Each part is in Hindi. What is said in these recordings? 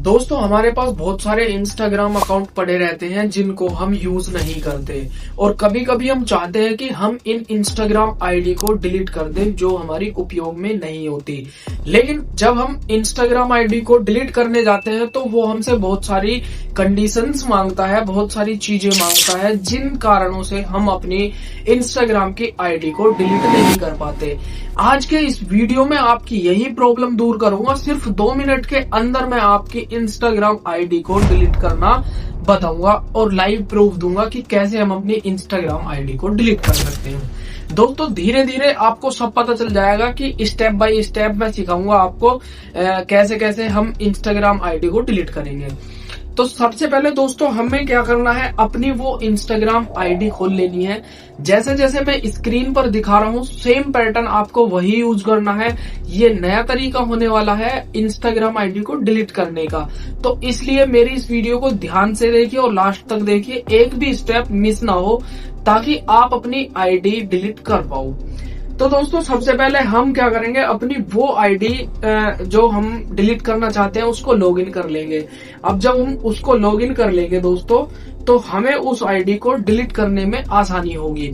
दोस्तों हमारे पास बहुत सारे इंस्टाग्राम अकाउंट पड़े रहते हैं जिनको हम यूज नहीं करते और कभी कभी हम चाहते हैं कि हम इन इंस्टाग्राम आईडी को डिलीट कर दें जो हमारी उपयोग में नहीं होती। लेकिन जब हम इंस्टाग्राम आईडी को डिलीट करने जाते हैं तो वो हमसे बहुत सारी कंडीशंस मांगता है, बहुत सारी चीजें मांगता है जिन कारणों से हम अपनी इंस्टाग्राम की आईडी को डिलीट नहीं कर पाते। आज के इस वीडियो में आपकी यही प्रॉब्लम दूर करूंगा। सिर्फ 2 मिनट के अंदर मैं आपकी इंस्टाग्राम आईडी को डिलीट करना बताऊंगा और लाइव प्रूफ दूंगा कि कैसे हम अपनी इंस्टाग्राम आईडी को डिलीट कर सकते हैं। दोस्तों धीरे धीरे आपको सब पता चल जाएगा कि स्टेप बाय स्टेप मैं सिखाऊंगा आपको कैसे कैसे हम इंस्टाग्राम आईडी को डिलीट करेंगे। तो सबसे पहले दोस्तों हमें क्या करना है, अपनी वो इंस्टाग्राम आईडी खोल लेनी है। जैसे जैसे मैं स्क्रीन पर दिखा रहा हूँ सेम पैटर्न आपको वही यूज करना है। ये नया तरीका होने वाला है इंस्टाग्राम आईडी को डिलीट करने का, तो इसलिए मेरी इस वीडियो को ध्यान से देखिए और लास्ट तक देखिए, एक भी स्टेप मिस ना हो ताकि आप अपनी आईडी डिलीट कर पाओ। तो दोस्तों सबसे पहले हम क्या करेंगे, अपनी वो आईडी जो हम डिलीट करना चाहते हैं उसको लॉगिन कर लेंगे। अब जब हम उसको लॉगिन कर लेंगे दोस्तों तो हमें उस आईडी को डिलीट करने में आसानी होगी।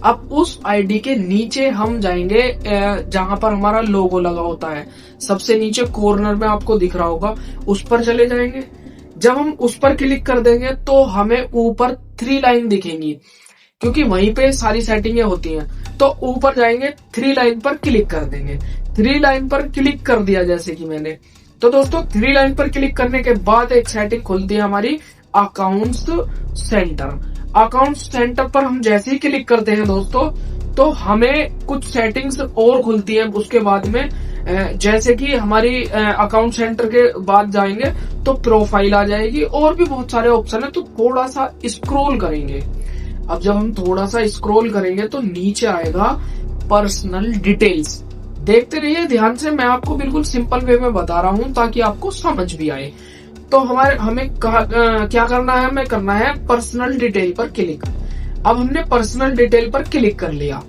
अब उस आईडी के नीचे हम जाएंगे जहां पर हमारा लोगो लगा होता है, सबसे नीचे कॉर्नर में आपको दिख रहा होगा, उस पर चले जाएंगे। जब हम उस पर क्लिक कर देंगे तो हमें ऊपर 3 लाइन दिखेंगी क्योंकि वहीं पे सारी सेटिंगें होती हैं। तो ऊपर जाएंगे, 3 लाइन पर क्लिक कर देंगे। 3 लाइन पर क्लिक कर दिया जैसे कि मैंने, तो दोस्तों 3 लाइन पर क्लिक करने के बाद एक सेटिंग खुलती है हमारी अकाउंट्स सेंटर। अकाउंट्स सेंटर पर हम जैसे ही क्लिक करते हैं दोस्तों तो हमें कुछ सेटिंग्स और खुलती है उसके बाद में। जैसे कि हमारी अकाउंट सेंटर के बाद जाएंगे तो प्रोफाइल आ जाएगी और भी बहुत सारे ऑप्शन है। तो थोड़ा सा स्क्रॉल करेंगे। अब जब हम थोड़ा सा स्क्रॉल करेंगे तो नीचे आएगा पर्सनल डिटेल्स। देखते रहिए ध्यान से, मैं आपको बिल्कुल सिंपल वे में बता रहा हूं ताकि आपको समझ भी आए। तो हमें क्या करना है, हमें करना है पर्सनल डिटेल पर क्लिक। अब हमने पर्सनल डिटेल पर क्लिक कर लिया।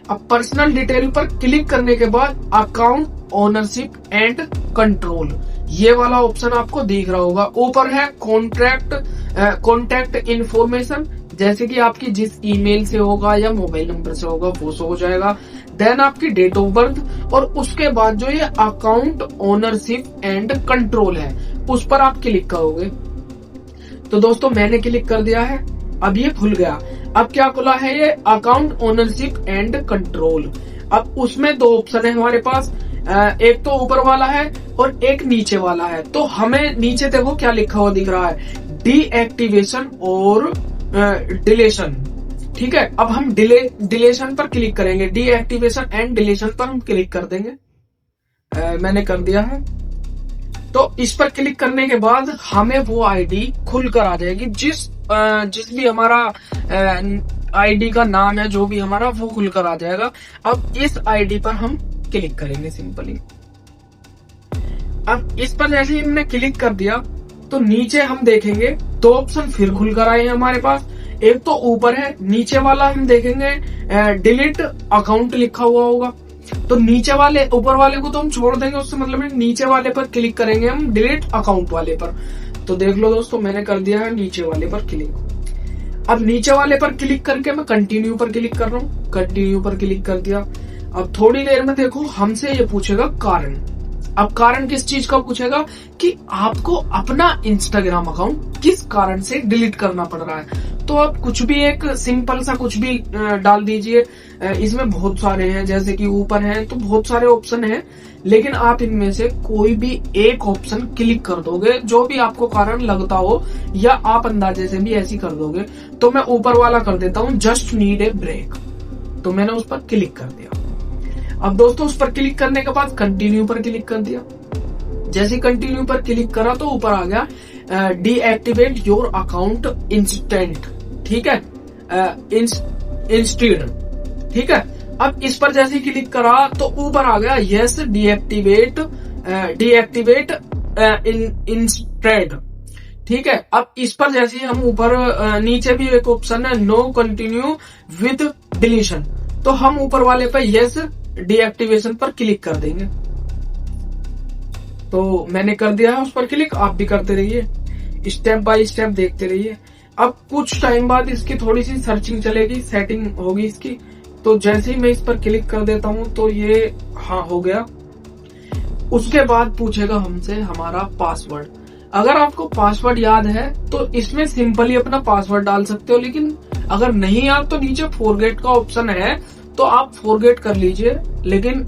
अब पर्सनल डिटेल पर क्लिक करने के बाद अकाउंट ओनरशिप एंड कंट्रोल ये वाला ऑप्शन आपको दिख रहा होगा। ऊपर है कॉन्टैक्ट इन्फॉर्मेशन, जैसे कि आपकी जिस ईमेल से होगा या मोबाइल नंबर से होगा वो शो हो जाएगा। देन आपकी डेट ऑफ बर्थ और उसके बाद जो ये अकाउंट ओनरशिप एंड कंट्रोल है उस पर आप क्लिक करोगे। तो दोस्तों मैंने क्लिक कर दिया है, अब ये खुल गया। अब क्या खुला है, ये अकाउंट ओनरशिप एंड कंट्रोल। अब उसमें 2 ऑप्शन है हमारे पास, एक तो ऊपर वाला है और एक नीचे वाला है। तो हमें नीचे देखो क्या लिखा हुआ दिख रहा है, डीएक्टिवेशन और डिलेशन। ठीक है, अब हम डिलेशन पर क्लिक करेंगे, डीएक्टिवेशन एंड डिलेशन पर हम क्लिक कर देंगे। मैंने कर दिया है। तो इस पर क्लिक करने के बाद हमें वो आईडी खुलकर आ जाएगी, जिस भी हमारा आईडी का नाम है जो भी हमारा वो खुलकर आ जाएगा। अब इस आईडी पर हम क्लिक करेंगे सिंपली। अब इस पर जैसे ही हमने क्लिक कर दिया तो नीचे हम देखेंगे 2 ऑप्शन फिर खुलकर आए हैं हमारे पास। एक तो ऊपर है, नीचे वाला हम देखेंगे डिलीट अकाउंट लिखा हुआ होगा। तो नीचे वाले, ऊपर वाले को तो हम छोड़ देंगे, उससे मतलब नीचे वाले पर क्लिक करेंगे हम, डिलीट अकाउंट वाले पर। तो देख लो दोस्तों मैंने कर दिया है नीचे वाले पर क्लिक। अब नीचे वाले पर क्लिक करके मैं कंटिन्यू पर क्लिक कर रहा हूँ, कंटिन्यू पर क्लिक कर दिया। अब थोड़ी देर में देखो हमसे ये पूछेगा कारण। अब कारण किस चीज का पूछेगा कि आपको अपना इंस्टाग्राम अकाउंट किस कारण से डिलीट करना पड़ रहा है। तो आप कुछ भी एक सिंपल सा कुछ भी डाल दीजिए। इसमें बहुत सारे हैं, जैसे कि ऊपर हैं तो बहुत सारे ऑप्शन हैं, लेकिन आप इनमें से कोई भी एक ऑप्शन क्लिक कर दोगे जो भी आपको कारण लगता हो, या आप अंदाजे से भी ऐसी कर दोगे। तो मैं ऊपर वाला कर देता हूँ, जस्ट नीड ए ब्रेक। तो मैंने उस पर क्लिक कर दिया। अब दोस्तों उस पर क्लिक करने के बाद कंटिन्यू पर क्लिक कर दिया। जैसे कंटिन्यू पर क्लिक करा तो ऊपर आ गया डीएक्टिवेट योर अकाउंट इंस्टेंट। ठीक है, इंस्टेड। ठीक है, अब इस पर जैसे ही क्लिक करा तो ऊपर आ गया यस डीएक्टिवेट इंस्टेड। ठीक है, अब इस पर जैसे ही हम ऊपर नीचे भी एक ऑप्शन है नो कंटिन्यू विद डिलीशन, तो हम ऊपर वाले पे यस डीएक्टिवेशन पर क्लिक कर देंगे। तो मैंने कर दिया है उस पर क्लिक, आप भी करते रहिए, स्टेप बाय स्टेप देखते रहिए। अब कुछ टाइम बाद इसकी थोड़ी सी सर्चिंग चलेगी, सेटिंग होगी इसकी। तो जैसे ही मैं इस पर क्लिक कर देता हूं तो ये हाँ हो गया। उसके बाद पूछेगा हमसे हमारा पासवर्ड। अगर आपको पासवर्ड याद है तो इसमें सिंपली अपना पासवर्ड डाल सकते हो, लेकिन अगर नहीं याद तो नीचे फॉरगेट का ऑप्शन है, तो आप फॉरगेट कर लीजिए। लेकिन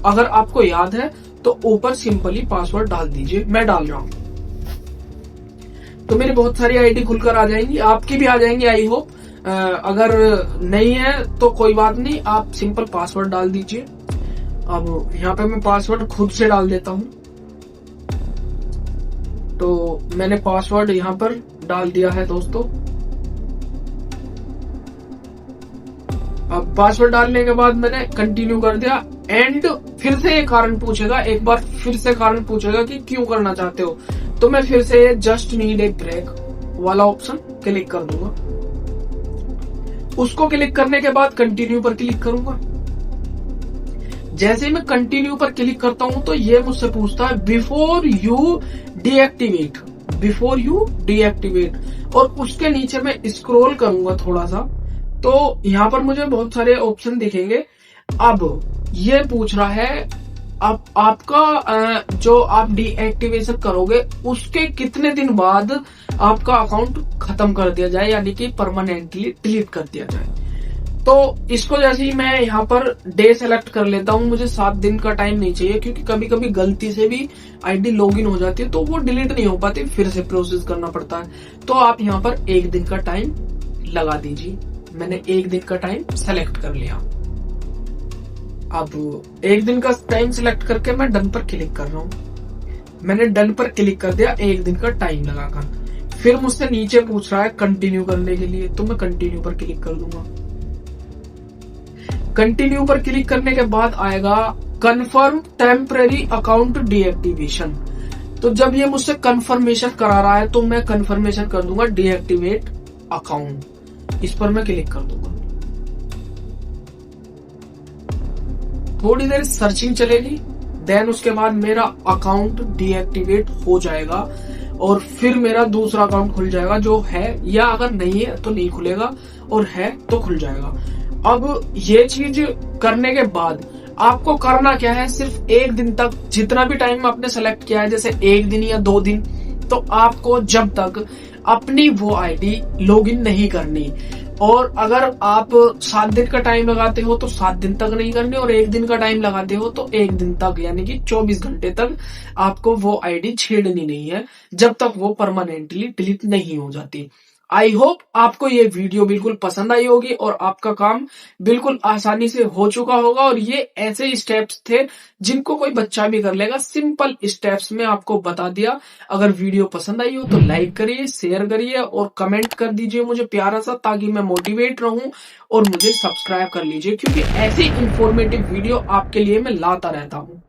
अगर आपको याद है तो ऊपर सिंपली पासवर्ड डाल दीजिए। मैं डाल रहा हूं तो मेरी बहुत सारी आईडी खुलकर आ जाएंगी, आपकी भी आ जाएंगी आई होप। अगर नहीं है तो कोई बात नहीं, आप सिंपल पासवर्ड डाल दीजिए। अब यहाँ पे मैं पासवर्ड खुद से डाल देता हूं। तो मैंने पासवर्ड यहाँ पर डाल दिया है दोस्तों। अब पासवर्ड डालने के बाद मैंने कंटिन्यू कर दिया एंड फिर से ये कारण पूछेगा, एक बार फिर से कारण पूछेगा कि क्यों करना चाहते हो। तो मैं फिर से जस्ट नीड ए ब्रेक वाला ऑप्शन क्लिक कर दूंगा। उसको क्लिक करने के बाद कंटिन्यू पर क्लिक करूंगा। जैसे ही मैं कंटिन्यू पर क्लिक करता हूं तो ये मुझसे पूछता है before you deactivate, before you deactivate, और उसके नीचे मैं स्क्रॉल करूंगा थोड़ा सा तो यहाँ पर मुझे बहुत सारे ऑप्शन दिखेंगे। अब ये पूछ रहा है अब आपका जो आप डीएक्टिवेशन करोगे उसके कितने दिन बाद आपका अकाउंट खत्म कर दिया जाए, यानी कि परमानेंटली डिलीट कर दिया जाए। तो इसको जैसे ही मैं यहाँ पर डे सेलेक्ट कर लेता हूँ, मुझे 7 दिन का टाइम नहीं चाहिए, क्योंकि कभी कभी गलती से भी आईडी लॉगिन हो जाती है तो वो डिलीट नहीं हो पाती, फिर से प्रोसेस करना पड़ता है। तो आप यहाँ पर 1 दिन का टाइम लगा दीजिए। मैंने 1 दिन का टाइम सेलेक्ट कर लिया। अब 1 दिन का टाइम सेलेक्ट करके मैं डन पर क्लिक कर रहा हूँ। मैंने डन पर क्लिक कर दिया 1 दिन का टाइम लगाकर। फिर मुझसे नीचे पूछ रहा है कंटिन्यू करने के लिए, तो मैं कंटिन्यू पर क्लिक कर दूंगा। कंटिन्यू पर क्लिक करने के बाद आएगा कंफर्म टेम्परेरी अकाउंट डीएक्टिवेशन। तो जब ये मुझसे कंफर्मेशन करा रहा है तो मैं कंफर्मेशन कर दूंगा डीएक्टिवेट अकाउंट। इस पर मैं क्लिक कर दूंगा। थोड़ी देर सर्चिंग चलेगी, देन उसके बाद मेरा अकाउंट डीएक्टिवेट हो जाएगा और फिर मेरा दूसरा अकाउंट खुल जाएगा जो है, या अगर नहीं है तो नहीं खुलेगा और है तो खुल जाएगा। अब ये चीज करने के बाद आपको करना क्या है, सिर्फ 1 दिन तक जितना भी टाइम आपने सेलेक्ट किया है, जैसे 1 दिन या 2 दिन, तो आपको जब तक अपनी वो आईडी लॉगिन नहीं करनी। और अगर आप 7 दिन का टाइम लगाते हो तो 7 दिन तक नहीं करनी, और 1 दिन का टाइम लगाते हो तो 1 दिन तक, यानी कि 24 घंटे तक आपको वो आईडी छेड़नी नहीं है, जब तक वो परमानेंटली डिलीट नहीं हो जाती। आई होप आपको ये वीडियो बिल्कुल पसंद आई होगी और आपका काम बिल्कुल आसानी से हो चुका होगा। और ये ऐसे स्टेप्स थे जिनको कोई बच्चा भी कर लेगा, सिंपल स्टेप्स में आपको बता दिया। अगर वीडियो पसंद आई हो तो लाइक करिए, शेयर करिए और कमेंट कर दीजिए मुझे प्यारा सा, ताकि मैं मोटिवेट रहूं, और मुझे सब्सक्राइब कर लीजिए, क्योंकि ऐसी इंफॉर्मेटिव वीडियो आपके लिए मैं लाता रहता हूं।